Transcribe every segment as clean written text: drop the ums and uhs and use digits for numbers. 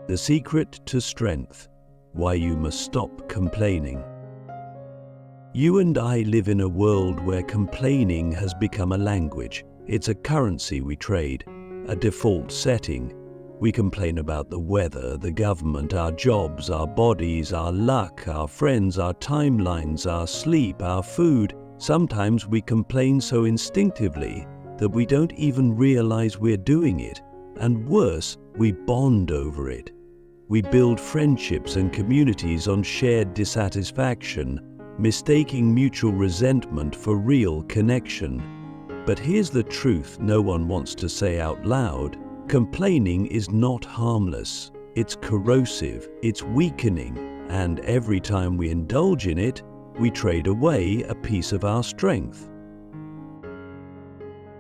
The Secret to Strength: Why You Must Stop Complaining. You and I live in a world where complaining has become a language. It's a currency we trade, a default setting. We complain about the weather, the government, our jobs, our bodies, our luck, our friends, our timelines, our sleep, our food. Sometimes we complain so instinctively that we don't even realize we're doing it. And worse, we bond over it. We build friendships and communities on shared dissatisfaction, mistaking mutual resentment for real connection. But here's the truth no one wants to say out loud. Complaining is not harmless. It's corrosive, it's weakening, and every time we indulge in it, we trade away a piece of our strength.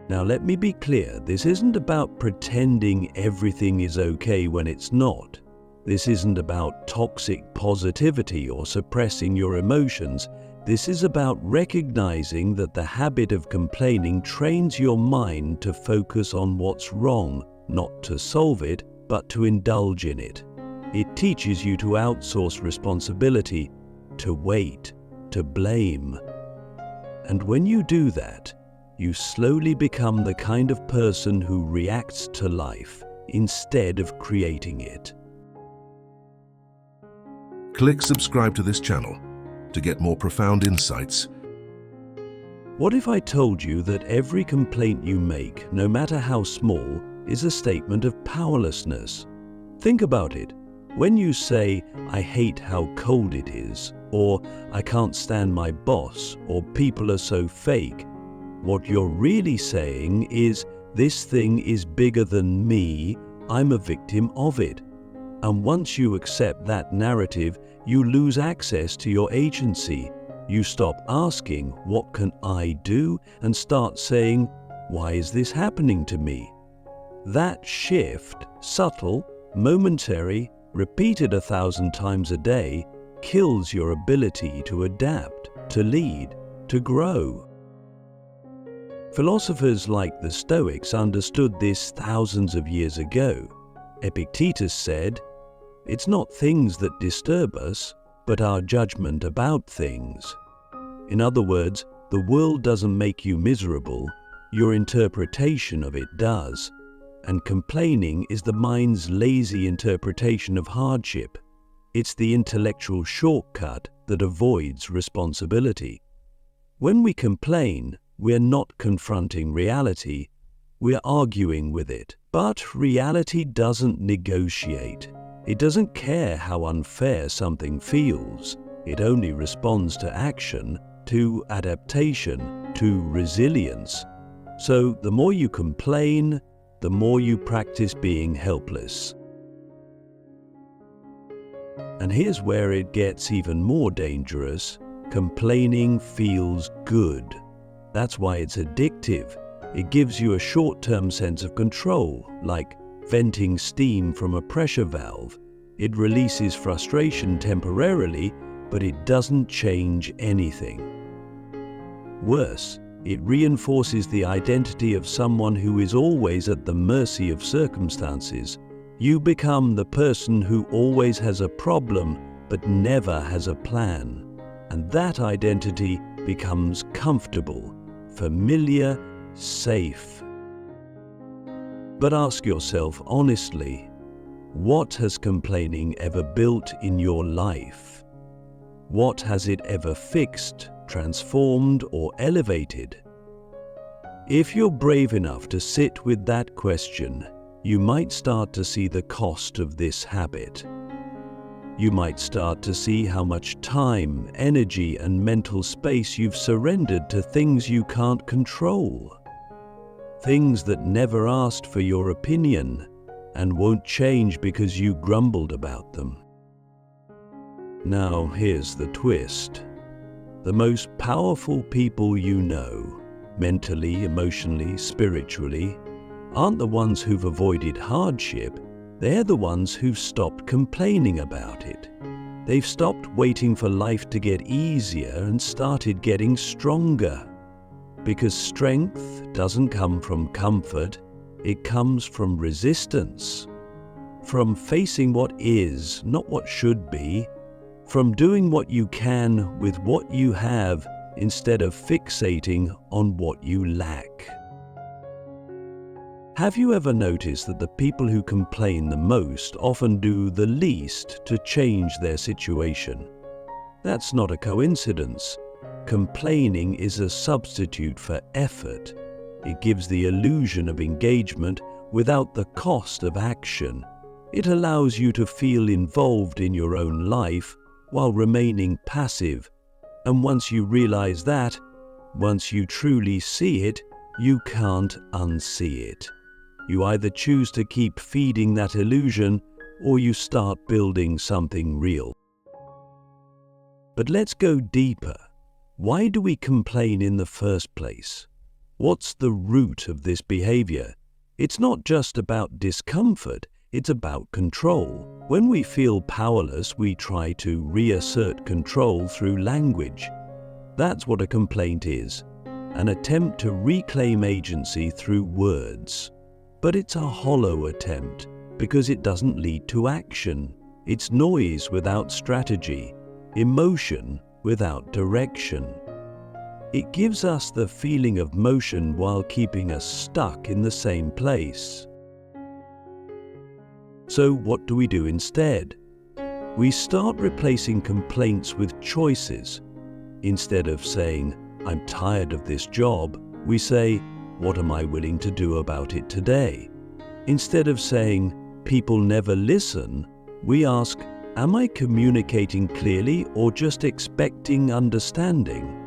Now let me be clear, this isn't about pretending everything is okay when it's not. This isn't about toxic positivity or suppressing your emotions. This is about recognizing that the habit of complaining trains your mind to focus on what's wrong, not to solve it, but to indulge in it. It teaches you to outsource responsibility, to wait, to blame. And when you do that, you slowly become the kind of person who reacts to life instead of creating it. Click subscribe to this channel to get more profound insights. What if I told you that every complaint you make, no matter how small, is a statement of powerlessness? Think about it. When you say, "I hate how cold it is," or "I can't stand my boss," or "people are so fake," what you're really saying is, "This thing is bigger than me, I'm a victim of it." And once you accept that narrative, you lose access to your agency. You stop asking, "What can I do?" and start saying, "Why is this happening to me?" That shift, subtle, momentary, repeated 1,000 times a day, kills your ability to adapt, to lead, to grow. Philosophers like the Stoics understood this thousands of years ago. Epictetus said, "It's not things that disturb us, but our judgment about things." In other words, the world doesn't make you miserable, your interpretation of it does. And complaining is the mind's lazy interpretation of hardship. It's the intellectual shortcut that avoids responsibility. When we complain, we're not confronting reality, we're arguing with it. But reality doesn't negotiate. It doesn't care how unfair something feels. It only responds to action, to adaptation, to resilience. So the more you complain, the more you practice being helpless. And here's where it gets even more dangerous. Complaining feels good. That's why it's addictive. It gives you a short-term sense of control, like venting steam from a pressure valve. It releases frustration temporarily, but it doesn't change anything. Worse, it reinforces the identity of someone who is always at the mercy of circumstances. You become the person who always has a problem, but never has a plan. And that identity becomes comfortable, familiar, safe. But ask yourself honestly, what has complaining ever built in your life? What has it ever fixed, transformed, or elevated? If you're brave enough to sit with that question, you might start to see the cost of this habit. You might start to see how much time, energy, and mental space you've surrendered to things you can't control. Things that never asked for your opinion and won't change because you grumbled about them. Now here's the twist. The most powerful people you know, mentally, emotionally, spiritually, aren't the ones who've avoided hardship, they're the ones who've stopped complaining about it. They've stopped waiting for life to get easier and started getting stronger. Because strength doesn't come from comfort, it comes from resistance. from facing what is, not what should be, from doing what you can with what you have instead of fixating on what you lack. Have you ever noticed that the people who complain the most often do the least to change their situation? That's not a coincidence. Complaining is a substitute for effort. It gives the illusion of engagement without the cost of action. It allows you to feel involved in your own life while remaining passive. And once you realize that, once you truly see it, you can't unsee it. You either choose to keep feeding that illusion or you start building something real. But let's go deeper. Why do we complain in the first place? What's the root of this behavior? It's not just about discomfort, it's about control. When we feel powerless, we try to reassert control through language. That's what a complaint is, an attempt to reclaim agency through words. But it's a hollow attempt because it doesn't lead to action. It's noise without strategy, emotion without direction. It gives us the feeling of motion while keeping us stuck in the same place. So what do we do instead? We start replacing complaints with choices. Instead of saying, "I'm tired of this job," we say, "What am I willing to do about it today?" Instead of saying, "People never listen," we ask, "Am I communicating clearly or just expecting understanding?"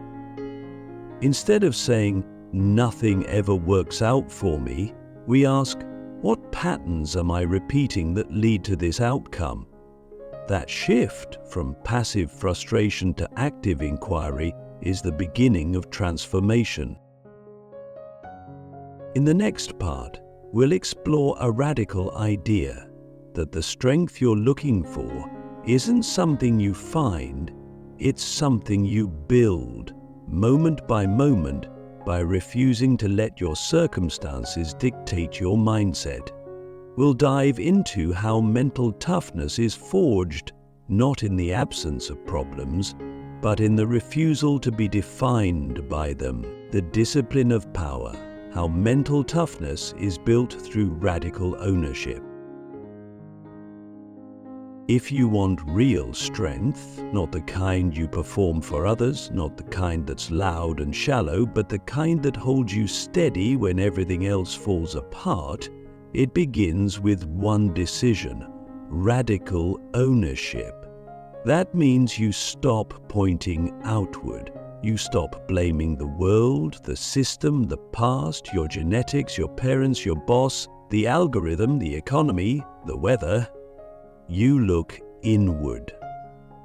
Instead of saying, "Nothing ever works out for me," we ask, "What patterns am I repeating that lead to this outcome?" That shift from passive frustration to active inquiry is the beginning of transformation. In the next part, we'll explore a radical idea that the strength you're looking for isn't something you find, it's something you build, moment by moment, by refusing to let your circumstances dictate your mindset. We'll dive into how mental toughness is forged, not in the absence of problems, but in the refusal to be defined by them. The discipline of power, how mental toughness is built through radical ownership. If you want real strength, not the kind you perform for others, not the kind that's loud and shallow, but the kind that holds you steady when everything else falls apart, it begins with one decision: radical ownership. That means you stop pointing outward. You stop blaming the world, the system, the past, your genetics, your parents, your boss, the algorithm, the economy, the weather. You look inward.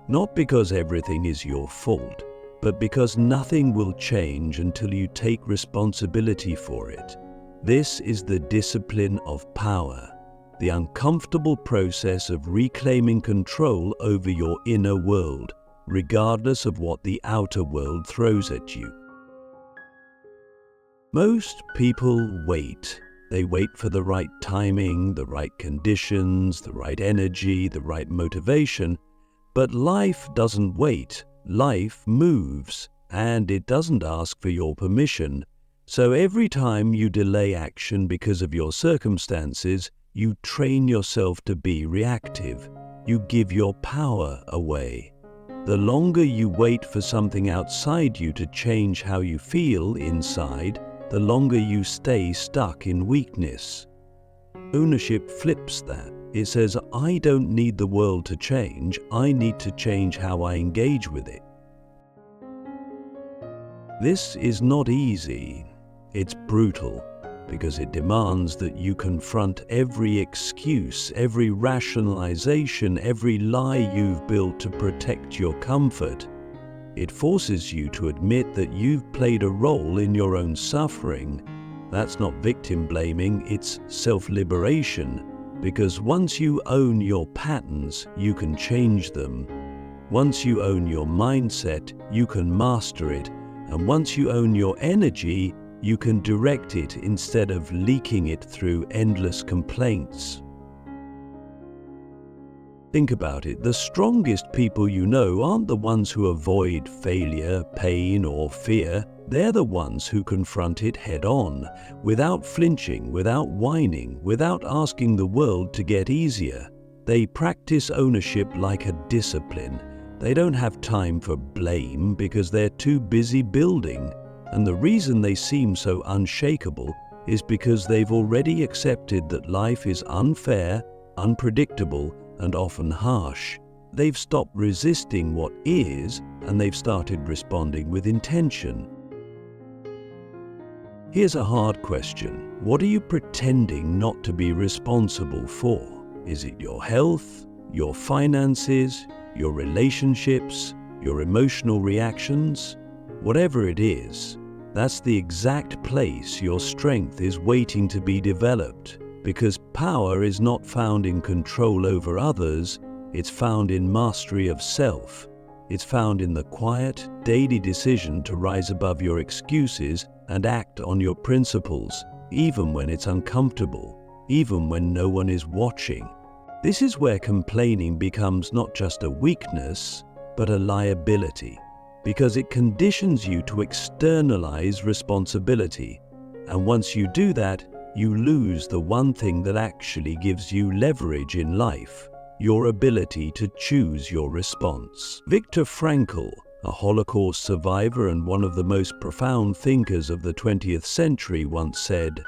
Not because everything is your fault, but because nothing will change until you take responsibility for it. This is the discipline of power, the uncomfortable process of reclaiming control over your inner world, regardless of what the outer world throws at you. Most people wait. They wait for the right timing, the right conditions, the right energy, the right motivation. But life doesn't wait. Life moves, and it doesn't ask for your permission. So every time you delay action because of your circumstances, you train yourself to be reactive. You give your power away. The longer you wait for something outside you to change how you feel inside, the longer you stay stuck in weakness. Ownership flips that. It says, I don't need the world to change, I need to change how I engage with it. This is not easy. It's brutal, because it demands that you confront every excuse, every rationalization, every lie you've built to protect your comfort. It forces you to admit that you've played a role in your own suffering. That's not victim blaming, it's self-liberation, because once you own your patterns, you can change them. Once you own your mindset, you can master it, and once you own your energy, you can direct it instead of leaking it through endless complaints. Think about it. The strongest people you know aren't the ones who avoid failure, pain, or fear. They're the ones who confront it head-on, without flinching, without whining, without asking the world to get easier. They practice ownership like a discipline. They don't have time for blame because they're too busy building. And the reason they seem so unshakable is because they've already accepted that life is unfair, unpredictable, and often harsh. They've stopped resisting what is, and they've started responding with intention. Here's a hard question. What are you pretending not to be responsible for? Is it your health, your finances, your relationships, your emotional reactions? Whatever it is, that's the exact place your strength is waiting to be developed. Because power is not found in control over others, it's found in mastery of self. It's found in the quiet, daily decision to rise above your excuses and act on your principles, even when it's uncomfortable, even when no one is watching. This is where complaining becomes not just a weakness, but a liability, because it conditions you to externalize responsibility. And once you do that, you lose the one thing that actually gives you leverage in life, your ability to choose your response. Viktor Frankl, a Holocaust survivor and one of the most profound thinkers of the 20th century, once said,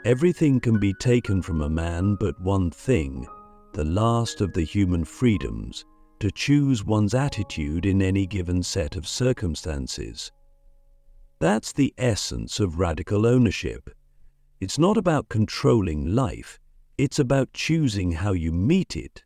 "Everything can be taken from a man but one thing, the last of the human freedoms, to choose one's attitude in any given set of circumstances." That's the essence of radical ownership. It's not about controlling life, it's about choosing how you meet it.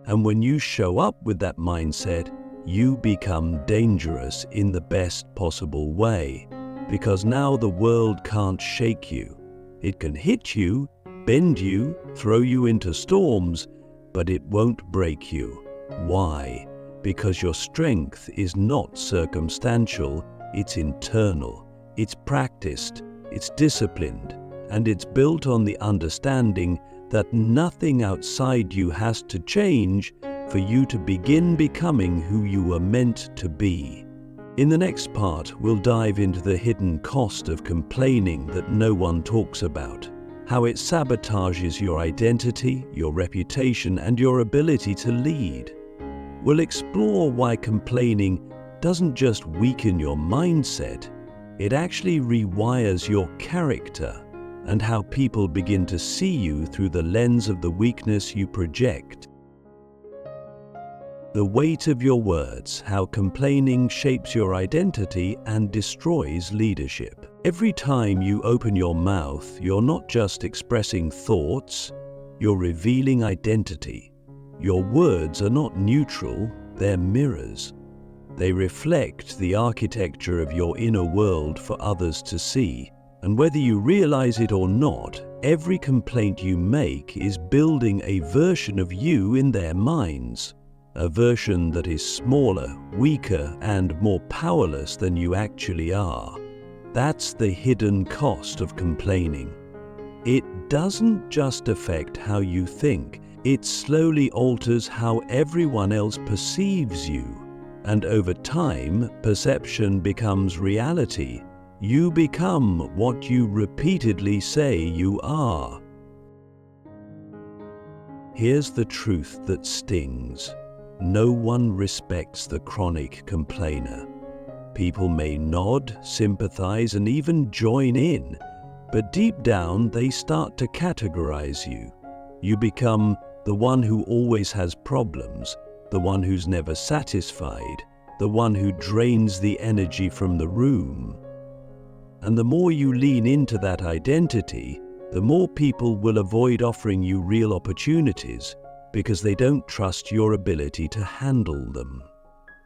And when you show up with that mindset, you become dangerous in the best possible way, because now the world can't shake you. It can hit you, bend you, throw you into storms, but it won't break you. Why? Because your strength is not circumstantial, it's internal, it's practiced, it's disciplined, and it's built on the understanding that nothing outside you has to change for you to begin becoming who you were meant to be. In the next part, we'll dive into the hidden cost of complaining that no one talks about, how it sabotages your identity, your reputation, and your ability to lead. We'll explore why complaining doesn't just weaken your mindset, it actually rewires your character, and how people begin to see you through the lens of the weakness you project. The weight of your words, how complaining shapes your identity and destroys leadership. Every time you open your mouth, you're not just expressing thoughts, you're revealing identity. Your words are not neutral, they're mirrors. They reflect the architecture of your inner world for others to see. And whether you realize it or not, every complaint you make is building a version of you in their minds. A version that is smaller, weaker, and more powerless than you actually are. That's the hidden cost of complaining. It doesn't just affect how you think, it slowly alters how everyone else perceives you. And over time, perception becomes reality. You become what you repeatedly say you are. Here's the truth that stings. No one respects the chronic complainer. People may nod, sympathize, and even join in, but deep down they start to categorize you. You become the one who always has problems, the one who's never satisfied, the one who drains the energy from the room. And the more you lean into that identity, the more people will avoid offering you real opportunities because they don't trust your ability to handle them.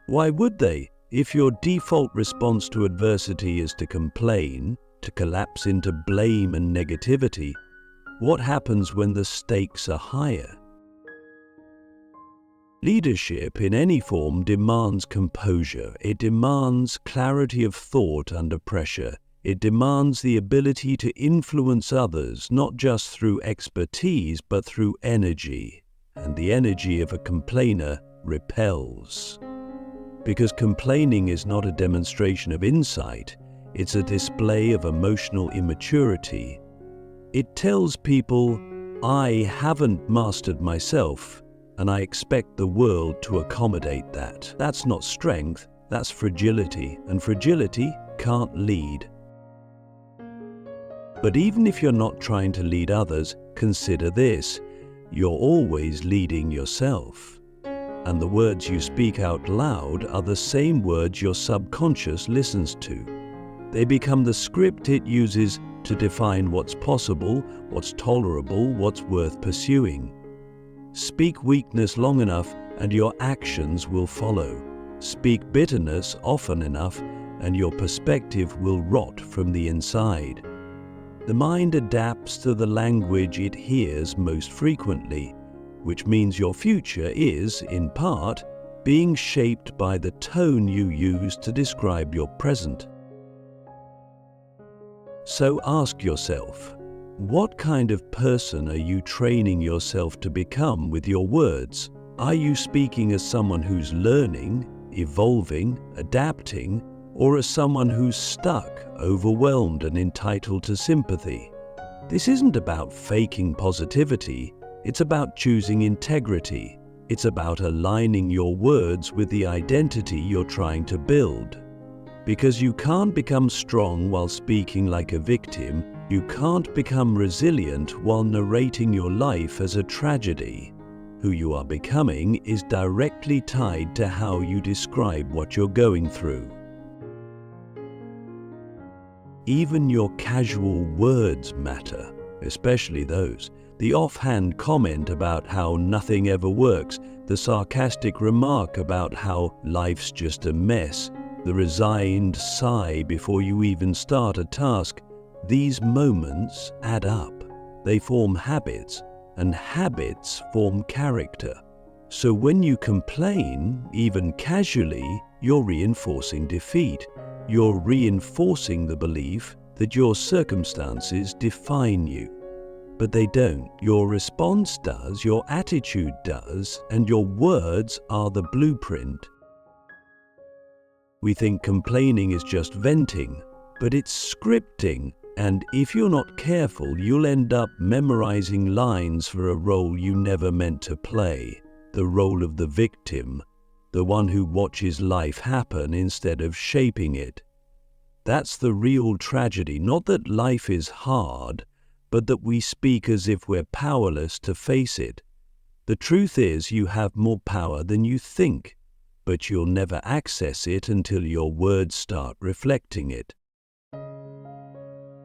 Why would they? If your default response to adversity is to complain, to collapse into blame and negativity, what happens when the stakes are higher? Leadership in any form demands composure. It demands clarity of thought under pressure. It demands the ability to influence others, not just through expertise, but through energy. and the energy of a complainer repels. Because complaining is not a demonstration of insight, it's a display of emotional immaturity. It tells people, I haven't mastered myself, and I expect the world to accommodate that. That's not strength, that's fragility, and fragility can't lead. But even if you're not trying to lead others, consider this: you're always leading yourself. And the words you speak out loud are the same words your subconscious listens to. They become the script it uses to define what's possible, what's tolerable, what's worth pursuing. Speak weakness long enough and your actions will follow. Speak bitterness often enough and your perspective will rot from the inside. The mind adapts to the language it hears most frequently, which means your future is, in part, being shaped by the tone you use to describe your present. So ask yourself, what kind of person are you training yourself to become with your words? Are you speaking as someone who's learning, evolving, adapting, or as someone who's stuck, overwhelmed, and entitled to sympathy? This isn't about faking positivity, it's about choosing integrity. It's about aligning your words with the identity you're trying to build. Because you can't become strong while speaking like a victim, you can't become resilient while narrating your life as a tragedy. Who you are becoming is directly tied to how you describe what you're going through. Even your casual words matter, especially those. The offhand comment about how nothing ever works, the sarcastic remark about how life's just a mess, the resigned sigh before you even start a task. These moments add up. They form habits, and habits form character. So when you complain, even casually, you're reinforcing defeat. You're reinforcing the belief that your circumstances define you. But they don't. Your response does, your attitude does, and your words are the blueprint. We think complaining is just venting, but it's scripting, and if you're not careful, you'll end up memorizing lines for a role you never meant to play, the role of the victim, the one who watches life happen instead of shaping it. That's the real tragedy, not that life is hard, but that we speak as if we're powerless to face it. The truth is you have more power than you think, but you'll never access it until your words start reflecting it.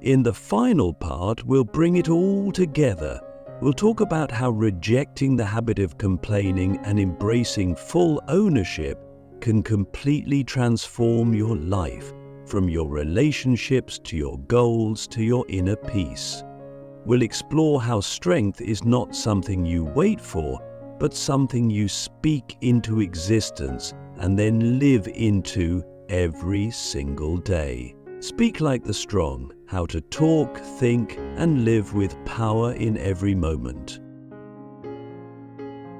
In the final part, we'll bring it all together. We'll talk about how rejecting the habit of complaining and embracing full ownership can completely transform your life, from your relationships to your goals to your inner peace. We'll explore how strength is not something you wait for, but something you speak into existence and then live into every single day. Speak like the strong, how to talk, think, and live with power in every moment.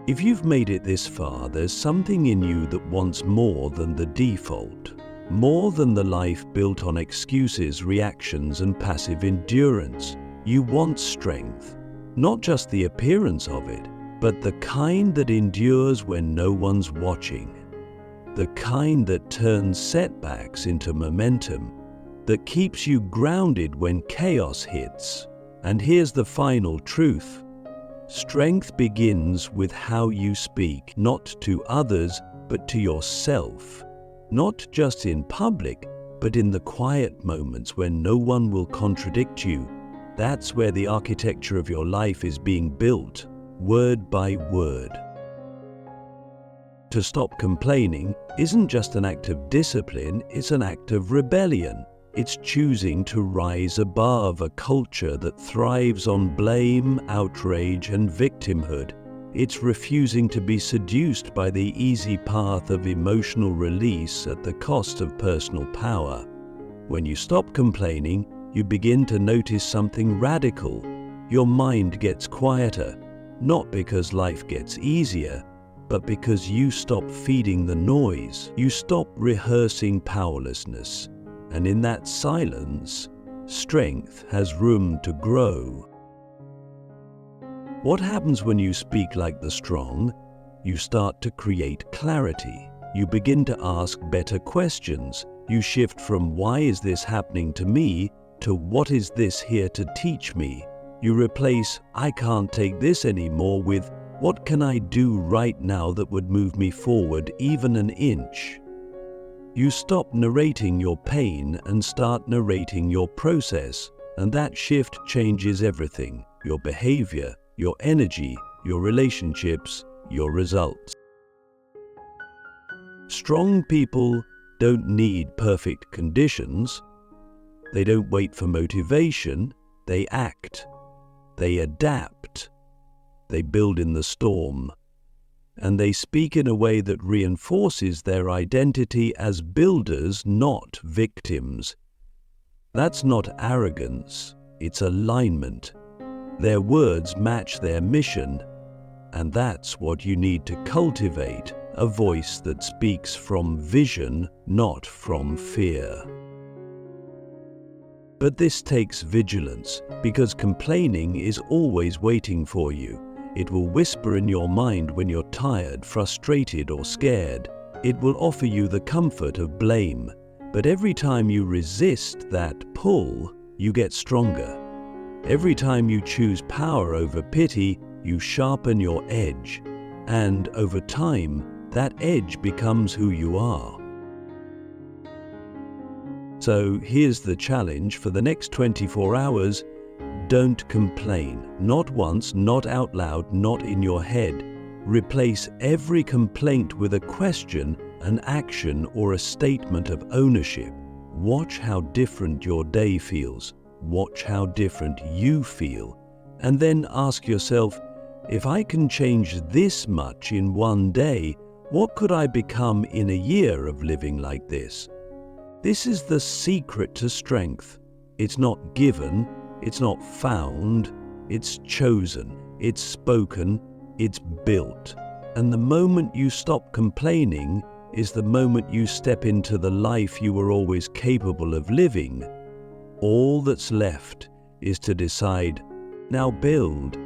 If you've made it this far, there's something in you that wants more than the default, more than the life built on excuses, reactions, and passive endurance. You want strength, not just the appearance of it, but the kind that endures when no one's watching, the kind that turns setbacks into momentum, that keeps you grounded when chaos hits. And here's the final truth. Strength begins with how you speak, not to others, but to yourself. Not just in public, but in the quiet moments when no one will contradict you. That's where the architecture of your life is being built, word by word. To stop complaining isn't just an act of discipline, it's an act of rebellion. It's choosing to rise above a culture that thrives on blame, outrage, and victimhood. It's refusing to be seduced by the easy path of emotional release at the cost of personal power. When you stop complaining, you begin to notice something radical. Your mind gets quieter. not because life gets easier, but because you stop feeding the noise. You stop rehearsing powerlessness, and in that silence, strength has room to grow. What happens when you speak like the strong? You start to create clarity. You begin to ask better questions. You shift from "why is this happening to me" to "what is this here to teach me?" You replace "I can't take this anymore" with "what can I do right now that would move me forward even an inch?" You stop narrating your pain and start narrating your process, and that shift changes everything: your behavior, your energy, your relationships, your results. Strong people don't need perfect conditions. They don't wait for motivation. They act. They adapt. They build in the storm. And they speak in a way that reinforces their identity as builders, not victims. That's not arrogance. It's alignment. Their words match their mission. And that's what you need to cultivate: a voice that speaks from vision, not from fear. But this takes vigilance, because complaining is always waiting for you. It will whisper in your mind when you're tired, frustrated, or scared. It will offer you the comfort of blame. But every time you resist that pull, you get stronger. Every time you choose power over pity, you sharpen your edge. And over time, that edge becomes who you are. So here's the challenge for the next 24 hours. Don't complain. Not once, not out loud, not in your head. Replace every complaint with a question, an action, or a statement of ownership. Watch how different your day feels. Watch how different you feel. And then ask yourself, if I can change this much in one day, what could I become in a year of living like this? This is the secret to strength. It's not given, it's not found, it's chosen, it's spoken, it's built. And the moment you stop complaining is the moment you step into the life you were always capable of living. All that's left is to decide, now build,